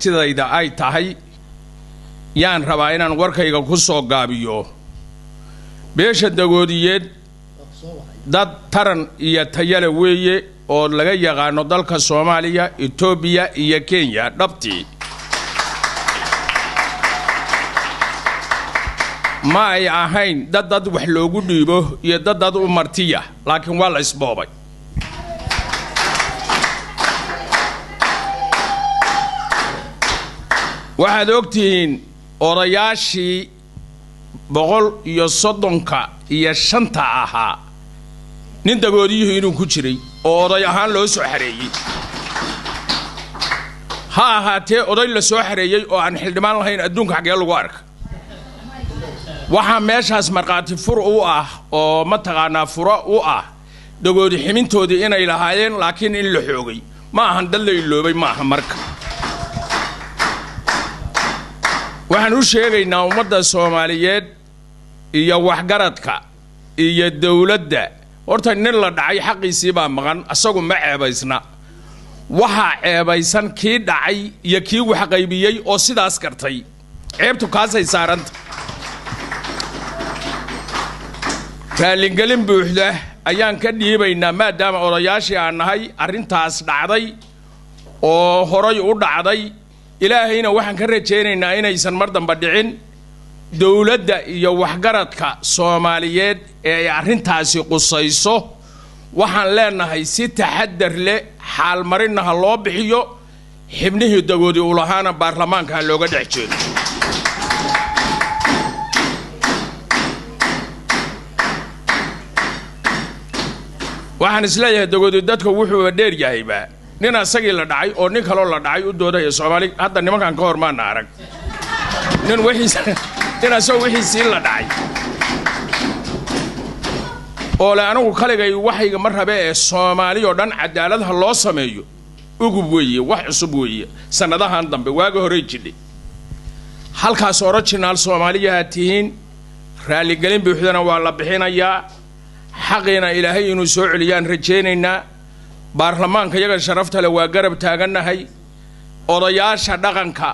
aragtidayda ay tahay yaan rabaa inaan warkayga ku soo gaabiyo beesha Dagoodiyeed dad taran iyo tayale weeye oo laga yaqaano dalka Soomaaliya, Itoobiya iyo Kenya dhabtii ma ay ahayn dad wax loogu dhiibo iyo dad u martiya laakiin waa la isboobay waxaad ogtihiin odayaashii 135 ahaa nin Dagoodiyuhu inuu ku jiray oo oday ahaan loo soo xareeyay ha ahaatee oday la soo xareeyay oo aan xildhibaan lahayn adduunka xagee lagu arka waxa meeshaas marqaati fur u ah oo ma taqaanaa furo u ah Dagoodi ximintoodii inay lahaayeen laakiin in la xoogay ma ahan dal la iloobay ma aha marka waxaan u sheegaynaa ummadda Soomaaliyeed iyo waxgaradka iyo dawladda horta nin la dhacay xaqiisii baa maqan asagu ma ceebaysna waxa ceebaysan kii dhacay iyo kii wax qaybiyay oo sidaas kartay ceebtu kaasay saaranta kaalingelin buuxda ayaan ka dhiibaynaa maadaama odayaashii aan nahay arrintaas dhacday oo horay u dhacday ilaahayna waxaan ka rajaynaynaa inaysan mar damba dhicin dawladda iyo waxgaradka Soomaaliyeed ee arrintaasi qusayso waxaan leenahay si taxaddar leh xaal marinaha loo bixiyo xibnihii Dagoodi u lahaana baarlamaanka looga dhex jeedo waxaan isleeyahay Dagoodi dadka wuxuu dheer yahayba nin asagii la dhacay oo nin kale la dhacay u dooday Soomaali hadda nimankan ka hormaana arag nin wixii la dhacay oo la anigu kaligay waxayga mar rabe ee Soomaali oo dhan cadaalad loo sameeyo ugu weeye wax cusub weeye sanadahan dambe waaga hore jidhay halkaas original Soomaaliyaha tihiin raali galin buuxdana waa la bixinayaa xaqina ilaahay inuu soo celiyaan rajaynaynaa baarlamaanka yaga sharafta leh waa garab taaganahay odayaasha dhaqanka